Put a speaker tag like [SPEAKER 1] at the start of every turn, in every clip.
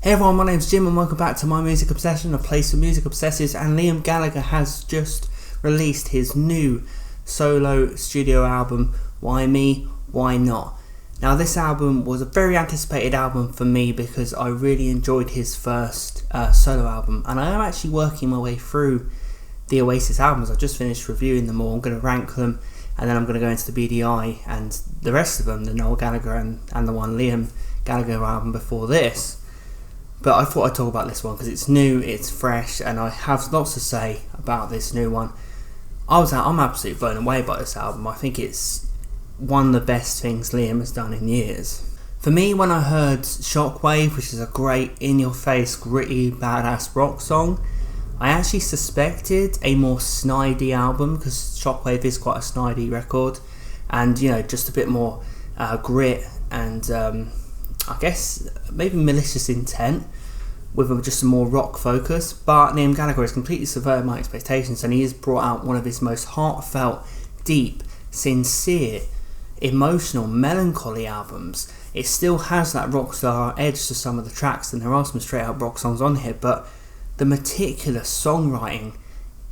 [SPEAKER 1] Hey everyone, my name's Jim and welcome back to My Music Obsession, a place for music obsessives. And Liam Gallagher has just released his new solo studio album, Why Me, Why Not? Now this album was a very anticipated album for me because I really enjoyed his first solo album, and I am actually working my way through the Oasis albums. I've just finished reviewing them all. I'm going to rank them and then I'm going to go into the BDI and the rest of them, the Noel Gallagher and the one Liam Gallagher album before this. But I thought I'd talk about this one because it's new, it's fresh, and I have lots to say about this new one. I'm absolutely blown away by this album. I think it's one of the best things Liam has done in years. For me, when I heard Shockwave, which is a great, in-your-face, gritty, badass rock song, I actually suspected a more snidey album because Shockwave is quite a snidey record, and just a bit more grit and I guess maybe malicious intent with just a more rock focus. But Liam Gallagher has completely subverted my expectations, and he has brought out one of his most heartfelt, deep, sincere, emotional, melancholy albums. It still has that rock star edge to some of the tracks, and there are some straight up rock songs on here, but the meticulous songwriting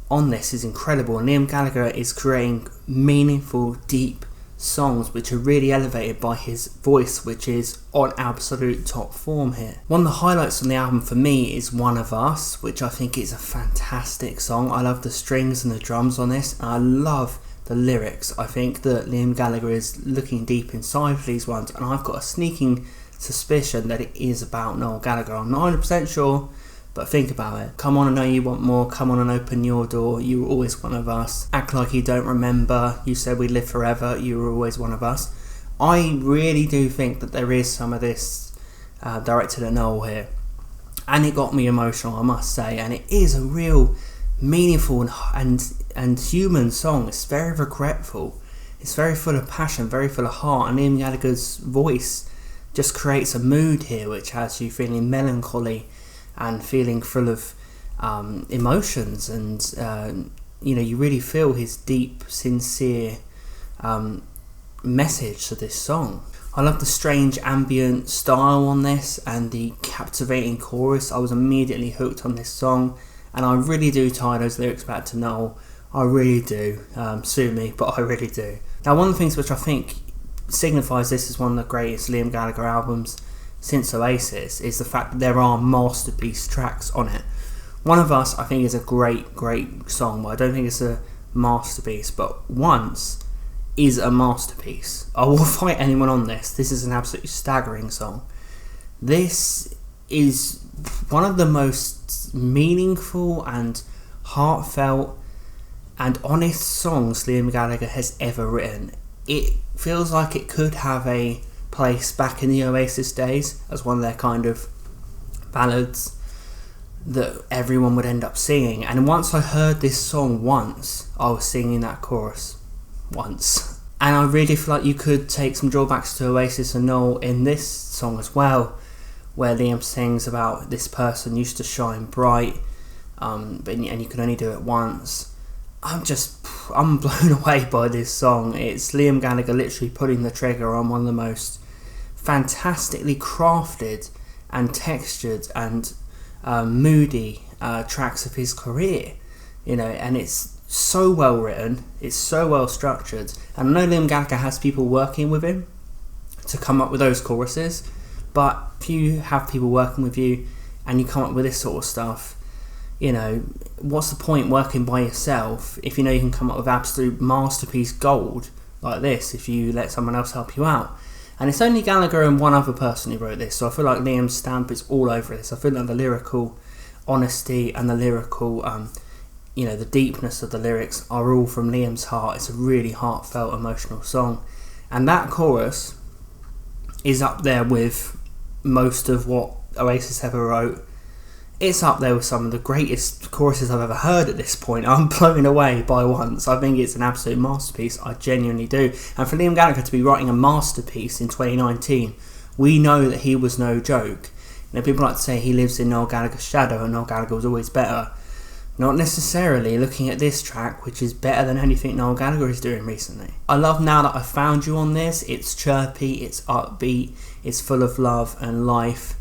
[SPEAKER 1] on this is incredible, and Liam Gallagher is creating meaningful, deep songs which are really elevated by his voice, which is on absolute top form here. One of the highlights on the album for me is One of Us, which I think is a fantastic song. I love the strings and the drums on this, and I love the lyrics. I think that Liam Gallagher is looking deep inside of these ones, and I've got a sneaking suspicion that it is about Noel Gallagher. I'm not 100% sure, but think about it. Come on, I know you want more. Come on and open your door. You were always one of us. Act like you don't remember. You said we'd live forever. You were always one of us. I really do think that there is some of this directed at Noel here. And it got me emotional, I must say. And it is a real meaningful and human song. It's very regretful. It's very full of passion, very full of heart. And Liam Gallagher's voice just creates a mood here which has you feeling melancholy and feeling full of emotions, and you really feel his deep, sincere message to this song. I love the strange ambient style on this and the captivating chorus. I was immediately hooked on this song, and I really do tie those lyrics back to Noel. I really do. Sue me, but I really do. Now, one of the things which I think signifies this as one of the greatest Liam Gallagher albums since Oasis is the fact that there are masterpiece tracks on it. One of Us, I think, is a great song, but I don't think it's a masterpiece. But Once is a masterpiece. I will fight anyone on this. This is an absolutely staggering song. This is one of the most meaningful and heartfelt and honest songs Liam Gallagher has ever written. It feels like it could have a place back in the Oasis days as one of their kind of ballads that everyone would end up singing. And once I heard this song once, I was singing that chorus once. And I really feel like you could take some drawbacks to Oasis and Noel in this song as well, where Liam sings about this person used to shine bright, and you can only do it once. I'm blown away by this song. It's Liam Gallagher literally putting the trigger on one of the most fantastically crafted and textured and moody tracks of his career, and it's so well written, it's so well structured, and I know Liam Gallagher has people working with him to come up with those choruses, but if you have people working with you and you come up with this sort of stuff, what's the point working by yourself if you can come up with absolute masterpiece gold like this if you let someone else help you out? And it's only Gallagher and one other person who wrote this, so I feel like Liam's stamp is all over this. I feel like the lyrical honesty and the lyrical, the deepness of the lyrics are all from Liam's heart. It's a really heartfelt, emotional song. And that chorus is up there with most of what Oasis ever wrote. It's up there with some of the greatest choruses I've ever heard at this point. I'm blown away by Once. I think it's an absolute masterpiece. I genuinely do. And for Liam Gallagher to be writing a masterpiece in 2019, we know that he was no joke. People like to say he lives in Noel Gallagher's shadow and Noel Gallagher was always better. Not necessarily, looking at this track, which is better than anything Noel Gallagher is doing recently. I love Now That I Found You on this. It's chirpy, it's upbeat, it's full of love and life.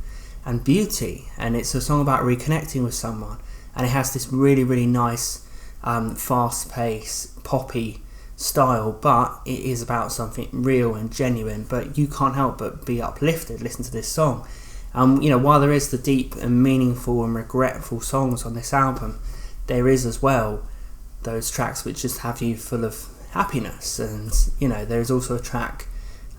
[SPEAKER 1] and beauty, and it's a song about reconnecting with someone, and it has this really, really nice fast-paced, poppy style, but it is about something real and genuine. But you can't help but be uplifted listen to this song. While there is the deep and meaningful and regretful songs on this album, there is as well those tracks which just have you full of happiness. And there's also a track,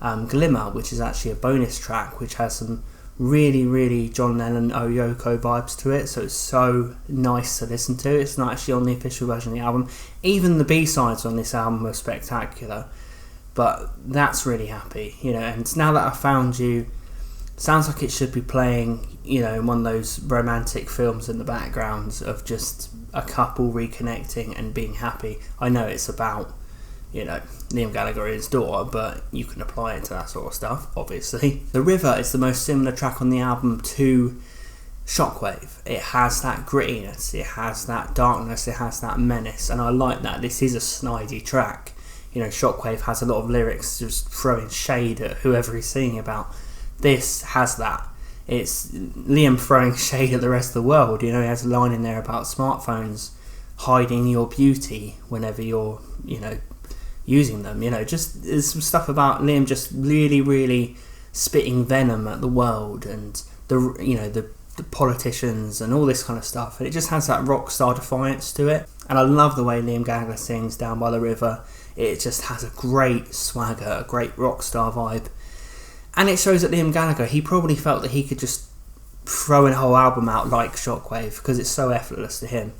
[SPEAKER 1] Glimmer, which is actually a bonus track, which has some really, really John Lennon Oyoko vibes to it, so it's so nice to listen to. It's not actually on the official version of the album. Even the B-sides on this album are spectacular, but that's really happy, and Now That I Found You sounds like it should be playing, in one of those romantic films in the background of just a couple reconnecting and being happy. I know it's about Liam Gallagher and his daughter, but you can apply it to that sort of stuff, obviously. The River is the most similar track on the album to Shockwave. It has that grittiness, it has that darkness, it has that menace, and I like that. This is a snidey track. Shockwave has a lot of lyrics just throwing shade at whoever he's singing about. This has that. It's Liam throwing shade at the rest of the world. He has a line in there about smartphones hiding your beauty whenever you're, using them. Just there's some stuff about Liam just really, really spitting venom at the world and the politicians and all this kind of stuff, and it just has that rock star defiance to it. And I love the way Liam Gallagher sings Down by the River. It just has a great swagger, a great rock star vibe, and it shows that Liam Gallagher, he probably felt that he could just throw a whole album out like Shockwave because it's so effortless to him.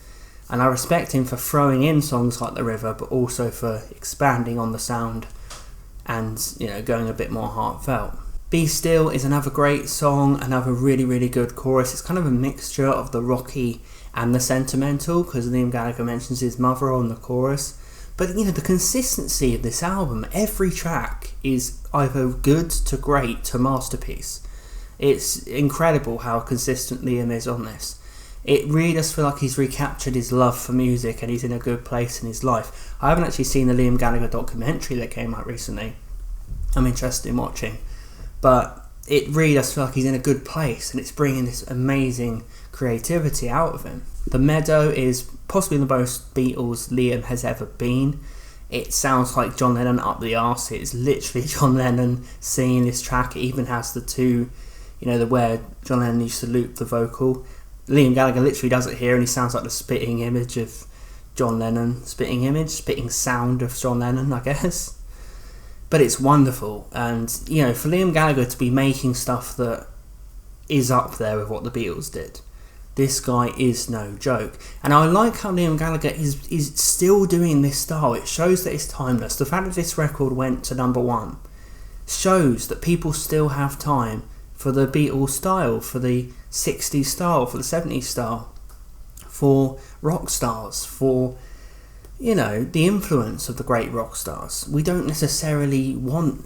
[SPEAKER 1] And I respect him for throwing in songs like The River, but also for expanding on the sound and, going a bit more heartfelt. Be Still is another great song, another really, really good chorus. It's kind of a mixture of the rocky and the sentimental, because Liam Gallagher mentions his mother on the chorus. But, the consistency of this album, every track is either good to great to masterpiece. It's incredible how consistent Liam is on this. It really does feel like he's recaptured his love for music and he's in a good place in his life. I haven't actually seen the Liam Gallagher documentary that came out recently. I'm interested in watching. But it really does feel like he's in a good place and it's bringing this amazing creativity out of him. The Meadow is possibly the most Beatles Liam has ever been. It sounds like John Lennon up the arse. It's literally John Lennon singing this track. It even has the two, where John Lennon used to loop the vocal. Liam Gallagher literally does it here, and he sounds like the spitting image of John Lennon. Spitting sound of John Lennon, I guess. But it's wonderful, and for Liam Gallagher to be making stuff that is up there with what the Beatles did, this guy is no joke. And I like how Liam Gallagher is still doing this style. It shows that it's timeless. The fact that this record went to number one shows that people still have time for the Beatles style, for the 60s style, for the 70s style, for rock stars, for the influence of the great rock stars. We don't necessarily want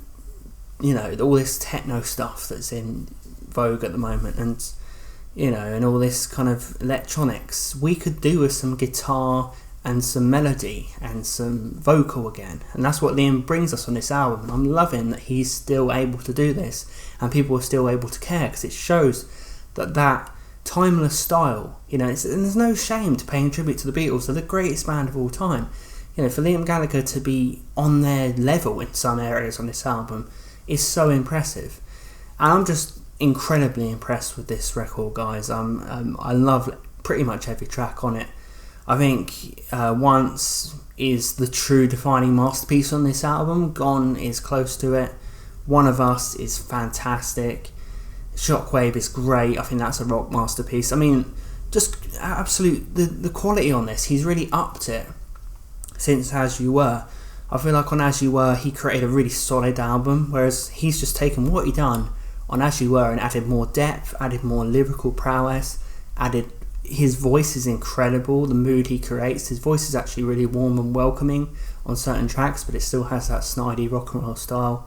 [SPEAKER 1] all this techno stuff that's in vogue at the moment, and and all this kind of electronics. We could do with some guitar and some melody and some vocal again, and that's what Liam brings us on this album. And I'm loving that he's still able to do this and people are still able to care, because it shows that timeless style, and there's no shame to paying tribute to the Beatles. They're the greatest band of all time. For Liam Gallagher to be on their level in some areas on this album is so impressive, and I'm just incredibly impressed with this record, guys. I love pretty much every track on it. I think Once is the true defining masterpiece on this album. Gone is close to it. One of Us is fantastic. Shockwave is great. I think that's a rock masterpiece. I mean, just absolute the quality on this. He's really upped it since As You Were. I feel like on As You Were he created a really solid album, whereas he's just taken what he done on As You Were and added more depth, added more lyrical prowess, added his voice is incredible. The mood he creates, his voice is actually really warm and welcoming on certain tracks, but it still has that snidey rock and roll style.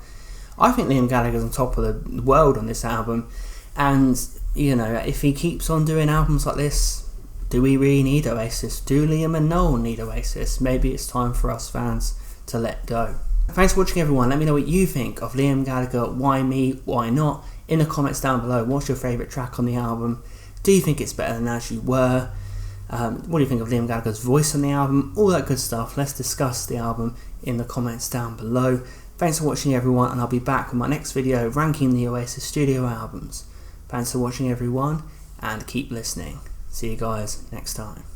[SPEAKER 1] I think Liam Gallagher's on top of the world on this album, and if he keeps on doing albums like this, do we really need Oasis? Do Liam and Noel need Oasis? Maybe it's time for us fans to let go. Thanks for watching, everyone. Let me know what you think of Liam Gallagher. Why me? Why not? in the comments down below. What's your favourite track on the album? Do you think it's better than As You Were? What do you think of Liam Gallagher's voice on the album? All that good stuff. Let's discuss the album in the comments down below. Thanks for watching, everyone, and I'll be back with my next video ranking the Oasis studio albums. Thanks for watching, everyone, and keep listening. See you guys next time.